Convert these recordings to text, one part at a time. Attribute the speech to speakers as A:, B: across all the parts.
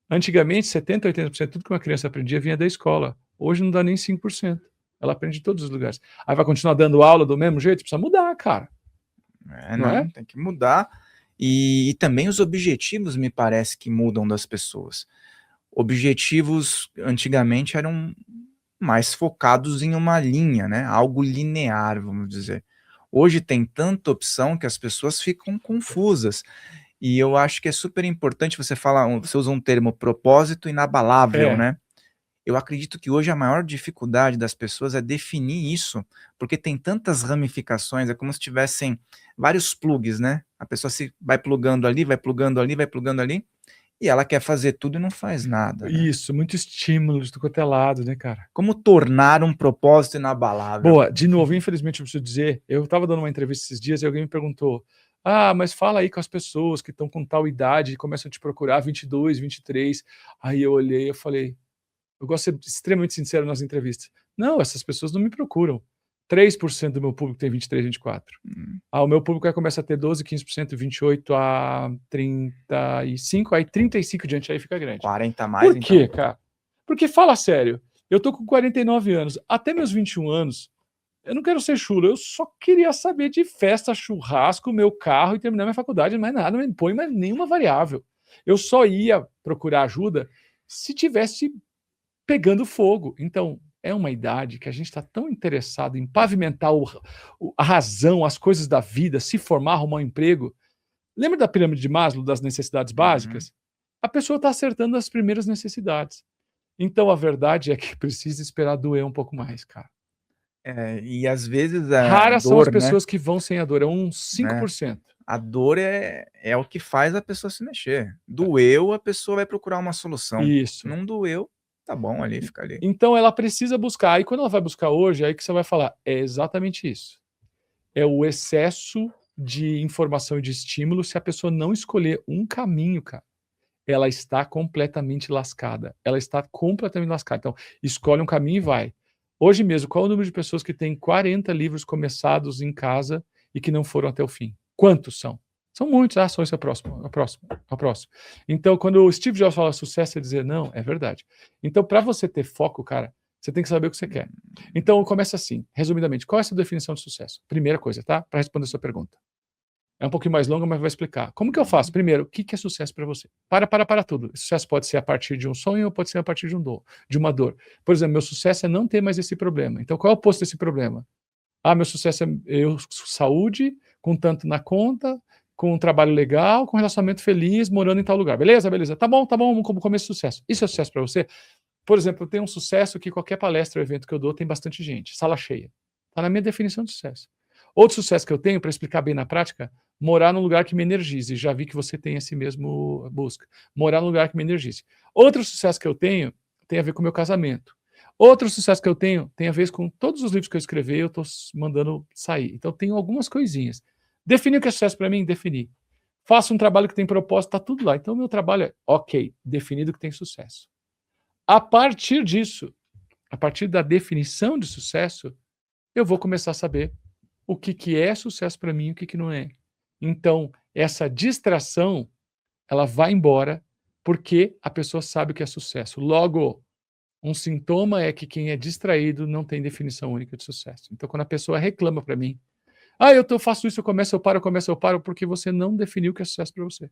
A: Antigamente, 70%, 80% tudo que uma criança aprendia vinha da escola. Hoje não dá nem 5%. Ela aprende de todos os lugares. Aí vai continuar dando aula do mesmo jeito? Precisa mudar, cara. Não é?
B: Não, tem que mudar. E também os objetivos me parece que mudam das pessoas. Objetivos antigamente eram mais focados em uma linha, né? Algo linear, vamos dizer. Hoje tem tanta opção que as pessoas ficam confusas. E eu acho que é super importante você falar, você usa um termo propósito inabalável,
A: É.
B: né? Eu acredito que hoje a maior dificuldade das pessoas é definir isso, porque tem tantas ramificações, é como se tivessem vários plugs, né? A pessoa se vai plugando ali, vai plugando ali, vai plugando ali, e ela quer fazer tudo e não faz nada, né?
A: Isso, muito estímulo de quanto é lado, né, cara?
B: Como tornar um propósito inabalável?
A: Boa, de novo, infelizmente eu preciso dizer, eu estava dando uma entrevista esses dias e alguém me perguntou: "Ah, mas fala aí com as pessoas que estão com tal idade e começam a te procurar 22, 23". Aí eu olhei e eu falei, eu gosto de ser extremamente sincero nas entrevistas. Não, essas pessoas não me procuram. 3% do meu público tem 23, 24.
B: Hum,
A: Ah, o meu público aí começa a ter 12, 15%, 28 a 35, aí 35 diante aí fica grande.
B: 40 a mais,
A: Por
B: então?
A: quê, cara? Porque fala sério, eu tô com 49 anos, até meus 21 anos, eu não quero ser chulo, eu só queria saber de festa, churrasco, meu carro e terminar minha faculdade, mais nada, não me põe mais nenhuma variável. Eu só ia procurar ajuda se tivesse pegando fogo. Então, é uma idade que a gente está tão interessado em pavimentar a razão, as coisas da vida, se formar, arrumar um emprego. Lembra da pirâmide de Maslow, das necessidades
B: Uhum.
A: básicas? A pessoa está acertando as primeiras necessidades. Então, a verdade é que precisa esperar doer um pouco mais, cara.
B: É, e às vezes a
A: Raras são as
B: dor, né?
A: pessoas que vão sem a dor, é uns
B: né?
A: 5%.
B: A dor é o que faz a pessoa se mexer. Doeu, a pessoa vai procurar uma solução.
A: Isso.
B: Não doeu, tá bom ali, fica ali.
A: Então, ela precisa buscar. Aí, quando ela vai buscar hoje, aí que você vai falar, é exatamente isso. É o excesso de informação e de estímulo. Se a pessoa não escolher um caminho, cara, ela está completamente lascada. Ela está completamente lascada. Então, escolhe um caminho e vai. Hoje mesmo, qual é o número de pessoas que têm 40 livros começados em casa e que não foram até o fim? Quantos são? São muitos. Ah, só esse é o próximo, é o próximo, é o próximo. Então, quando o Steve Jobs fala sucesso, é dizer não, é verdade. Então, para você ter foco, cara, você tem que saber o que você quer. Então, começa assim, resumidamente, qual é a sua definição de sucesso? Primeira coisa, tá? Para responder a sua pergunta. É um pouquinho mais longa, mas vai explicar. Como que eu faço? Primeiro, o que é sucesso para você? Para tudo. Sucesso pode ser a partir de um sonho ou pode ser a partir de uma dor. Por exemplo, meu sucesso é não ter mais esse problema. Então, qual é o oposto desse problema? Ah, meu sucesso é eu saúde, com tanto na conta, com um trabalho legal, com um relacionamento feliz, morando em tal lugar. Beleza, beleza. Tá bom, como começo de sucesso. Isso é sucesso para você? Por exemplo, eu tenho um sucesso que qualquer palestra ou evento que eu dou tem bastante gente, sala cheia. Está na minha definição de sucesso. Outro sucesso que eu tenho, para explicar bem na prática, morar num lugar que me energize. Já vi que você tem esse mesmo busca. Morar num lugar que me energize. Outro sucesso que eu tenho tem a ver com o meu casamento. Outro sucesso que eu tenho tem a ver com todos os livros que eu escrevi, eu estou mandando sair. Então, tenho algumas coisinhas. Definir o que é sucesso para mim? Definir. Faço um trabalho que tem propósito, está tudo lá. Então, meu trabalho é, ok, definido que tem sucesso. A partir disso, a partir da definição de sucesso, eu vou começar a saber o que é sucesso para mim e o que não é. Então, essa distração, ela vai embora porque a pessoa sabe o que é sucesso. Logo, um sintoma é que quem é distraído não tem definição única de sucesso. Então, quando a pessoa reclama para mim, faço isso, eu começo, eu paro, porque você não definiu o que é sucesso para você.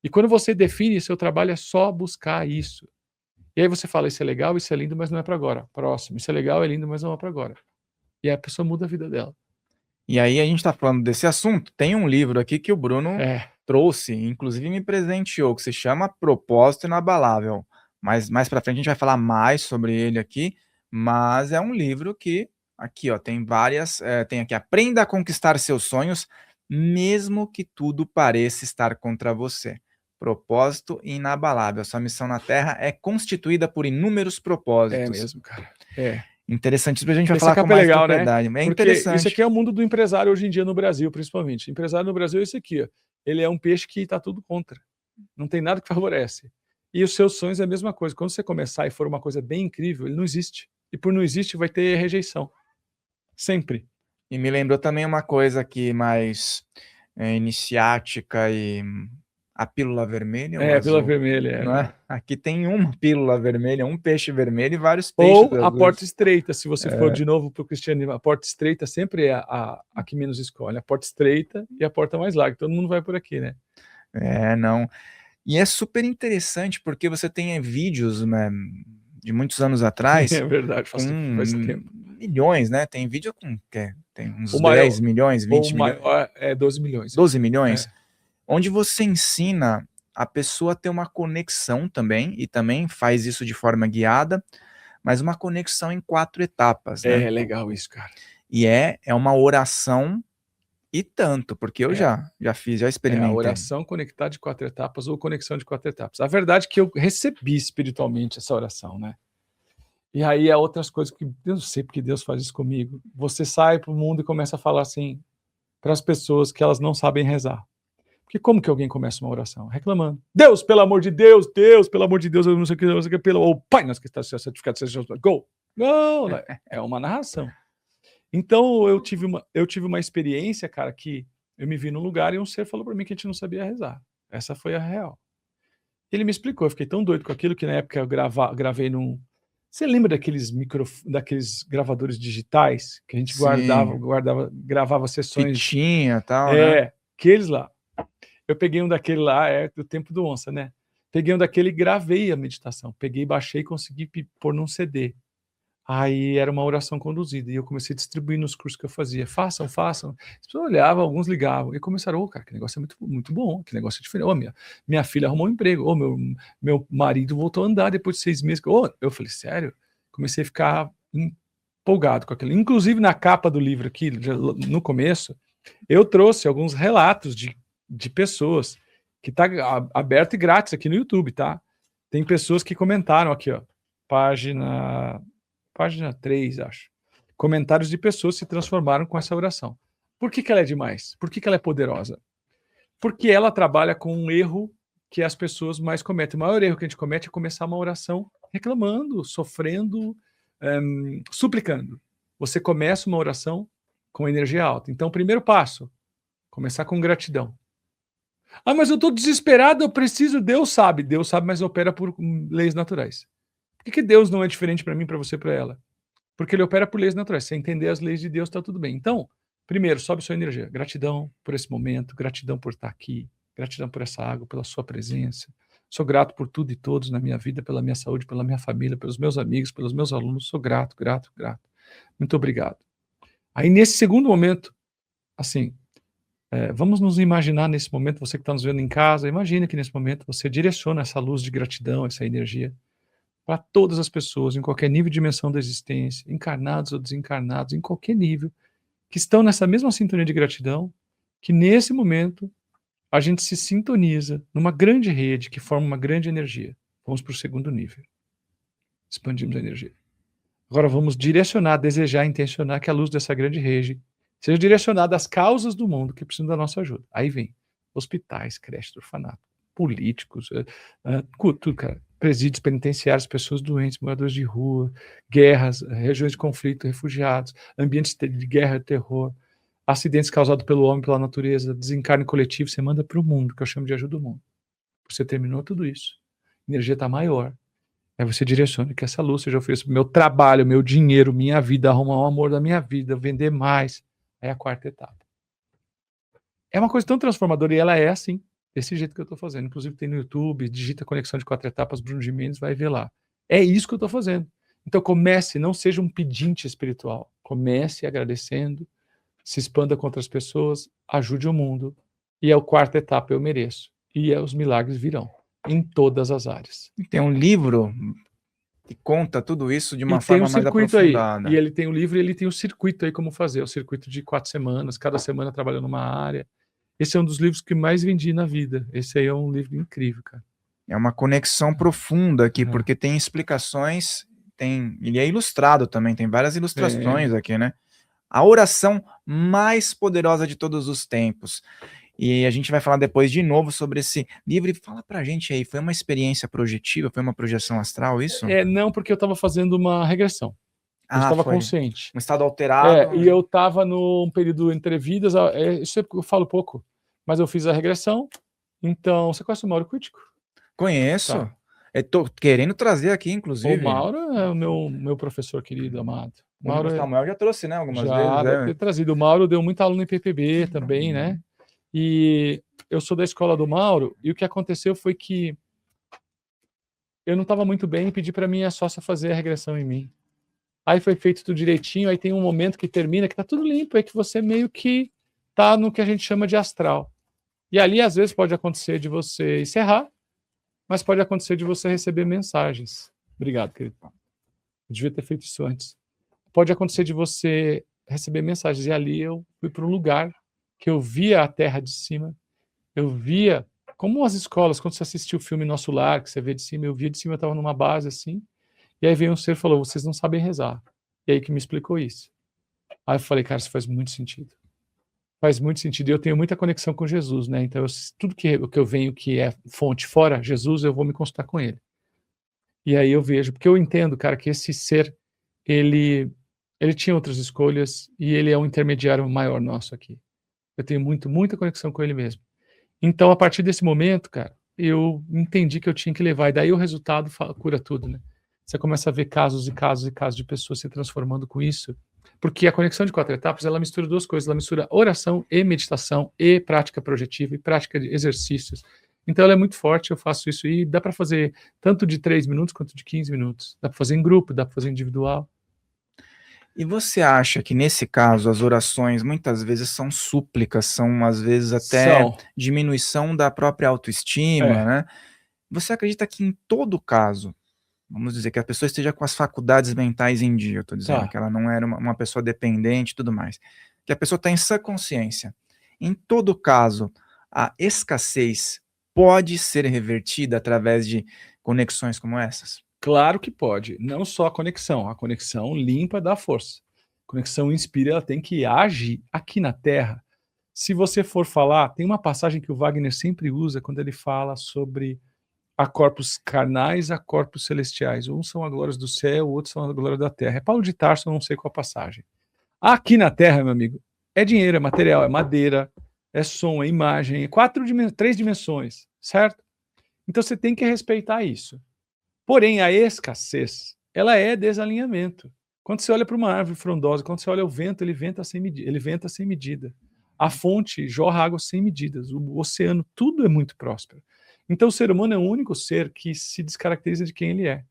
A: E quando você define, seu trabalho é só buscar isso. E aí você fala, isso é legal, isso é lindo, mas não é para agora. Próximo, isso é legal, é lindo, mas não é para agora. E aí a pessoa muda a vida dela.
B: E aí a gente tá falando desse assunto, tem um livro aqui que o Bruno
A: É,
B: trouxe, inclusive me presenteou, que se chama Propósito Inabalável. Mas mais para frente a gente vai falar mais sobre ele aqui, mas é um livro que aqui, ó, tem várias, tem aqui Aprenda a conquistar seus sonhos, mesmo que tudo pareça estar contra você. Propósito inabalável. Sua missão na Terra é constituída por inúmeros
A: é
B: propósitos.
A: mesmo, cara. É.
B: Interessante, isso a gente vai
A: Essa
B: falar com
A: capa é
B: mais
A: legal, né?
B: propriedade. É
A: Porque isso
B: interessante.
A: aqui é o mundo do empresário hoje em dia no Brasil, principalmente. Empresário no Brasil é esse aqui, ó. Ele é um peixe que está tudo contra. Não tem nada que favorece. E os seus sonhos é a mesma coisa. Quando você começar e for uma coisa bem incrível, ele não existe. E por não existir, vai ter rejeição. Sempre.
B: E me lembrou também uma coisa aqui mais iniciática e A pílula vermelha ou
A: É, pílula
B: azul?
A: vermelha.
B: Não é? Aqui tem uma pílula vermelha, um peixe vermelho e vários peixes
A: Ou a porta
B: azuis.
A: estreita, se você for de novo para o cristianismo, a porta estreita sempre é a que menos escolhe. A porta estreita e a porta mais larga. Todo mundo vai por aqui, né?
B: Não. E é super interessante porque você tem vídeos, né, de muitos anos atrás
A: É verdade,
B: com
A: faz tempo.
B: milhões, né? Tem vídeo com tem uns
A: O maior,
B: 10 milhões,
A: ou
B: 20
A: o
B: milhões,
A: maior é 12 milhões.
B: 12 milhões,
A: É.
B: onde você ensina a pessoa a ter uma conexão também, e também faz isso de forma guiada, mas uma conexão em 4 etapas, né?
A: É legal isso, cara.
B: E é uma oração e tanto, porque eu
A: É.
B: já fiz, já
A: É a
B: experimentei.
A: oração conectada de 4 etapas ou conexão de 4 etapas. A verdade é que eu recebi espiritualmente essa oração, né? E aí é outras coisas que eu não sei porque Deus faz isso comigo. Você sai para o mundo e começa a falar assim para as pessoas que elas não sabem rezar. Porque como que alguém começa uma oração? Reclamando. Deus, pelo amor de Deus, Deus, pelo amor de Deus, eu não sei o que, não sei o que, pelo... Ou Pai, nosso que está santificado, seja go. Não, é uma narração. Então eu tive uma experiência, cara, que eu me vi num lugar e um ser falou para mim que a gente não sabia rezar. Essa foi a real. Ele me explicou, eu fiquei tão doido com aquilo que na época eu gravei num... Você lembra daqueles gravadores digitais que a gente gravava sessões...
B: Fitinha e tal, né?
A: Aqueles lá. Eu peguei um daquele lá, do tempo do onça, né? Peguei um daquele e gravei a meditação. Peguei, baixei e consegui pôr num CD. Aí era uma oração conduzida, e eu comecei a distribuir nos cursos que eu fazia. Façam. As pessoas olhavam, alguns ligavam, e começaram, cara, que negócio é muito, muito bom, que negócio é diferente. Minha filha arrumou um emprego, meu marido voltou a andar depois de 6 meses. Eu falei, sério? Comecei a ficar empolgado com aquilo. Inclusive, na capa do livro aqui, no começo, eu trouxe alguns relatos de pessoas, que está aberto e grátis aqui no YouTube, tá? Tem pessoas que comentaram aqui, ó, página 3, acho. Comentários de pessoas que se transformaram com essa oração. Por que ela é demais? Por que ela é poderosa? Porque ela trabalha com um erro que as pessoas mais cometem. O maior erro que a gente comete é começar uma oração reclamando, sofrendo, suplicando. Você começa uma oração com energia alta. Então, o primeiro passo, começar com gratidão. Ah, mas eu estou desesperado, eu preciso... Deus sabe, mas opera por leis naturais. Por que Deus não é diferente para mim, para você, para ela? Porque ele opera por leis naturais. Se você entender as leis de Deus, está tudo bem. Então, primeiro, sobe sua energia. Gratidão por esse momento, gratidão por estar aqui, gratidão por essa água, pela sua presença. Sou grato por tudo e todos na minha vida, pela minha saúde, pela minha família, pelos meus amigos, pelos meus alunos. Sou grato. Muito obrigado. Aí, nesse segundo momento, assim, vamos nos imaginar nesse momento, você que está nos vendo em casa, imagine que nesse momento você direciona essa luz de gratidão, essa energia, para todas as pessoas, em qualquer nível e dimensão da existência, encarnados ou desencarnados, em qualquer nível, que estão nessa mesma sintonia de gratidão, que nesse momento a gente se sintoniza numa grande rede que forma uma grande energia. Vamos para o segundo nível. Expandimos a energia. Agora vamos direcionar, desejar, intencionar que a luz dessa grande rede seja direcionada às causas do mundo que precisam da nossa ajuda. Aí vem hospitais, creches, orfanatos, políticos, tudo, cara. Presídios penitenciários, pessoas doentes, moradores de rua, guerras, regiões de conflito, refugiados, ambientes de guerra e terror, acidentes causados pelo homem, pela natureza, desencarne coletivo, você manda para o mundo, que eu chamo de ajuda do mundo. Você terminou tudo isso. A energia está maior. Aí você direciona que essa luz seja oferecida para o meu trabalho, meu dinheiro, minha vida, arrumar o amor da minha vida, vender mais. É a quarta etapa. É uma coisa tão transformadora e ela é assim, desse jeito que eu estou fazendo. Inclusive tem no YouTube, digita Conexão de 4 Etapas, Bruno Gimenez, vai ver lá. É isso que eu estou fazendo. Então comece, não seja um pedinte espiritual. Comece agradecendo, se expanda com outras pessoas, ajude o mundo. E é a quarta etapa, eu mereço. E os milagres virão, em todas as áreas.
B: Tem um livro que conta tudo isso de uma
A: E tem
B: forma
A: um
B: mais
A: circuito aí.
B: aprofundada.
A: E ele tem o livro e ele tem o circuito aí como fazer. O circuito de 4 semanas, cada semana trabalhando numa área. Esse é um dos livros que mais vendi na vida. Esse aí é um livro incrível, cara.
B: É uma conexão profunda aqui, porque tem explicações, ele é ilustrado também, tem várias ilustrações aqui, né? A oração mais poderosa de todos os tempos. E a gente vai falar depois de novo sobre esse livro. E fala pra gente aí, foi uma experiência projetiva? Foi uma projeção astral, isso?
A: Não, porque eu estava fazendo uma regressão. Eu estava consciente.
B: Um estado alterado.
A: E eu estava num período entre vidas. Isso eu falo pouco. Mas eu fiz a regressão Então, você conhece o Mauro Crítico?
B: Conheço.
A: Tá.
B: Eu tô querendo trazer aqui,
A: O
B: inclusive.
A: Mauro é o meu professor querido, amado.
B: O Samuel já trouxe, né, algumas
A: Já
B: vezes.
A: deve ter trazido. O Mauro deu muito aluno em PPB também, né? E eu sou da escola do Mauro, e o que aconteceu foi que eu não estava muito bem e pedi para minha sócia fazer a regressão em mim. Aí foi feito tudo direitinho, aí tem um momento que termina, que tá tudo limpo, é que você meio que tá no que a gente chama de astral. E ali, às vezes, pode acontecer de você encerrar, mas pode acontecer de você receber mensagens. Obrigado, querido. Eu devia ter feito isso antes. Pode acontecer de você receber mensagens. E ali eu fui para um lugar que eu via a terra de cima, eu via, como as escolas, quando você assistiu o filme Nosso Lar, que você vê de cima, eu via de cima, eu estava numa base assim, e aí veio um ser e falou, vocês não sabem rezar. E aí que me explicou isso. Aí eu falei, cara, isso faz muito sentido. Faz muito sentido. E eu tenho muita conexão com Jesus, né? Então, tudo que eu venho que é fonte fora Jesus, eu vou me consultar com ele. E aí eu vejo, porque eu entendo, cara, que esse ser, ele tinha outras escolhas e ele é um intermediário maior nosso aqui. Eu tenho muita conexão com ele mesmo. Então, a partir desse momento, cara, eu entendi que eu tinha que levar. E daí o resultado cura tudo, né? Você começa a ver casos e casos e casos de pessoas se transformando com isso. Porque a conexão de 4 etapas, ela mistura duas coisas. Ela mistura oração e meditação e prática projetiva e prática de exercícios. Então, ela é muito forte, eu faço isso. E dá para fazer tanto de 3 minutos quanto de 15 minutos. Dá para fazer em grupo, dá para fazer individual.
B: E você acha que nesse caso as orações muitas vezes são súplicas, são às vezes até
A: São.
B: diminuição da própria autoestima,
A: É.
B: né? Você acredita que em todo caso, vamos dizer que a pessoa esteja com as faculdades mentais em dia, eu estou dizendo
A: Tá.
B: que ela não era uma pessoa dependente e tudo mais, que a pessoa está em sã consciência. Em todo caso, a escassez pode ser revertida através de conexões como essas?
A: Claro que pode. Não só a conexão limpa dá força. A conexão inspira, ela tem que agir aqui na Terra. Se você for falar, tem uma passagem que o Wagner sempre usa quando ele fala sobre a corpos carnais, a corpos celestiais. Uns são as glórias do céu, outros são as glórias da terra. É Paulo de Tarso, eu não sei qual passagem. Aqui na Terra, meu amigo, é dinheiro, é material, é madeira, é som, é imagem, é 3 dimensões, certo? Então você tem que respeitar isso. Porém, a escassez, ela é desalinhamento. Quando você olha para uma árvore frondosa, quando você olha o vento, ele venta sem medida. A fonte jorra água sem medidas. O oceano, tudo é muito próspero. Então, o ser humano é o único ser que se descaracteriza de quem ele é.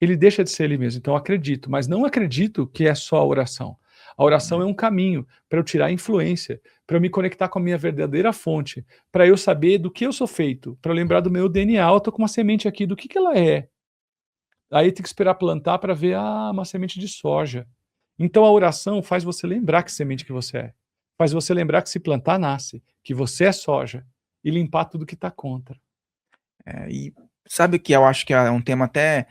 A: Ele deixa de ser ele mesmo. Então, acredito, mas não acredito que é só a oração. A oração é um caminho para eu tirar a influência, para eu me conectar com a minha verdadeira fonte, para eu saber do que eu sou feito, para eu lembrar do meu DNA. Eu tô com uma semente aqui, do que ela é? Aí tem que esperar plantar para ver, uma semente de soja. Então a oração faz você lembrar que semente que você é. Faz você lembrar que se plantar, nasce, que você é soja, e limpar tudo que está contra.
B: E sabe que eu acho que é um tema até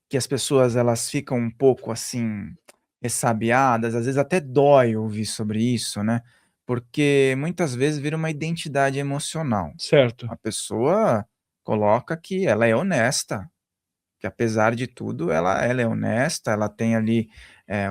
B: que as pessoas elas ficam um pouco assim ressabiadas, às vezes até dói ouvir sobre isso, né? Porque muitas vezes vira uma identidade emocional.
A: Certo.
B: A pessoa coloca que ela é honesta, que apesar de tudo ela é honesta, ela tem ali,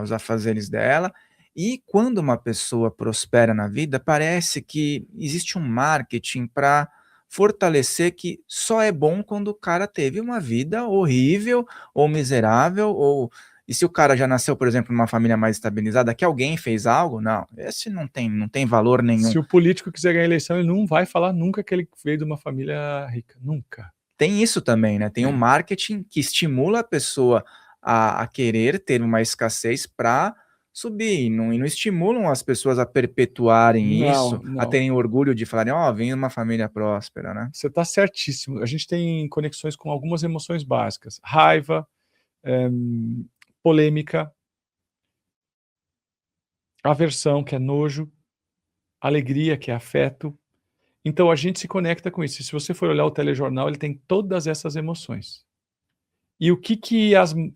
B: os afazeres dela, e quando uma pessoa prospera na vida, parece que existe um marketing para fortalecer que só é bom quando o cara teve uma vida horrível ou miserável, ou e se o cara já nasceu, por exemplo, numa família mais estabilizada, que alguém fez algo, não, esse não tem valor nenhum.
A: Se o político quiser ganhar eleição, ele não vai falar nunca que ele veio de uma família rica. Nunca.
B: Tem isso também, né, tem um marketing que estimula a pessoa a querer ter uma escassez para subir, e não estimulam as pessoas a perpetuarem
A: Não,
B: isso, a
A: não.
B: terem orgulho de falarem: "Ó, venho de uma família próspera", né.
A: Você está certíssimo. A gente tem conexões com algumas emoções básicas. Raiva, eh, polêmica, aversão, que é nojo, alegria, que é afeto. Então a gente se conecta com isso. E se você for olhar o telejornal, ele tem todas essas emoções. E o que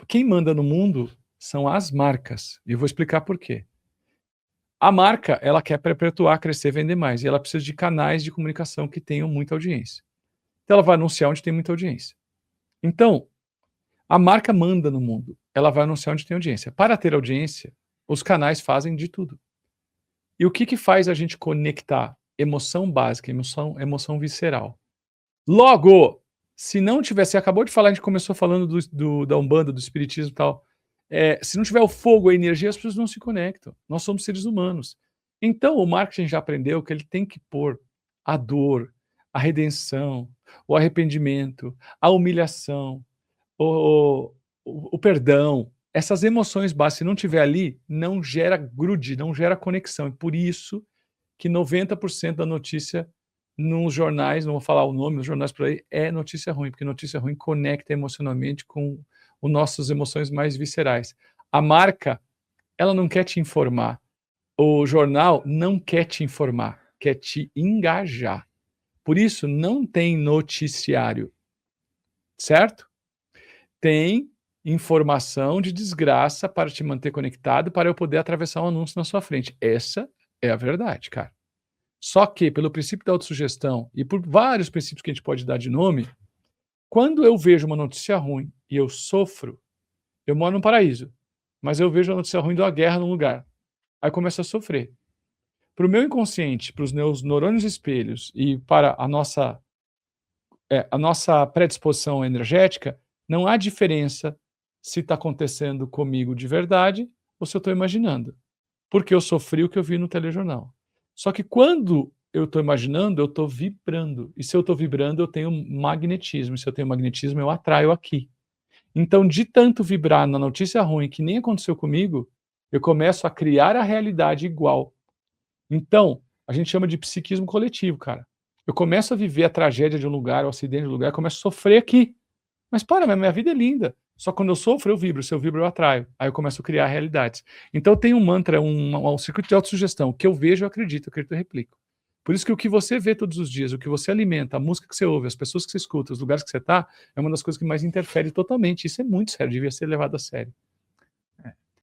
A: quem manda no mundo são as marcas. E eu vou explicar por quê. A marca, ela quer perpetuar, crescer, vender mais. E ela precisa de canais de comunicação que tenham muita audiência. Então ela vai anunciar onde tem muita audiência. Então, a marca manda no mundo. Ela vai anunciar onde tem audiência. Para ter audiência, os canais fazem de tudo. E o que faz a gente conectar emoção básica, emoção visceral? Logo, se não tiver, você acabou de falar, a gente começou falando da Umbanda, do Espiritismo e tal. Se não tiver o fogo, a energia, as pessoas não se conectam. Nós somos seres humanos. Então, o marketing já aprendeu que ele tem que pôr a dor, a redenção, o arrependimento, a humilhação, o perdão, essas emoções básicas. Se não tiver ali, não gera grude, não gera conexão. É por isso que 90% da notícia nos jornais, não vou falar o nome, nos jornais por aí, é notícia ruim, porque notícia ruim conecta emocionalmente com as nossas emoções mais viscerais. A marca, ela não quer te informar. O jornal não quer te informar, quer te engajar. Por isso, não tem noticiário, certo? Tem informação de desgraça para te manter conectado, para eu poder atravessar um anúncio na sua frente. Essa é a verdade, cara. Só que, pelo princípio da autossugestão e por vários princípios que a gente pode dar de nome, quando eu vejo uma notícia ruim e eu sofro, eu moro num paraíso, mas eu vejo a notícia ruim de uma guerra num lugar. Aí eu começo a sofrer. Para o meu inconsciente, para os meus neurônios espelhos e para a nossa predisposição energética, não há diferença se está acontecendo comigo de verdade ou se eu estou imaginando. Porque eu sofri o que eu vi no telejornal. Só que quando eu estou imaginando, eu estou vibrando. E se eu estou vibrando, eu tenho magnetismo. E se eu tenho magnetismo, eu atraio aqui. Então, de tanto vibrar na notícia ruim que nem aconteceu comigo, eu começo a criar a realidade igual. Então, a gente chama de psiquismo coletivo, cara. Eu começo a viver a tragédia de um lugar, o acidente de um lugar, eu começo a sofrer aqui. Mas minha vida é linda. Só quando eu sofro, eu vibro. Se eu vibro, eu atraio. Aí eu começo a criar realidades. Então tem um mantra, um circuito de autossugestão. O que eu vejo, eu acredito e replico. Por isso que o que você vê todos os dias, o que você alimenta, a música que você ouve, as pessoas que você escuta, os lugares que você está, é uma das coisas que mais interfere totalmente. Isso é muito sério, devia ser levado a sério.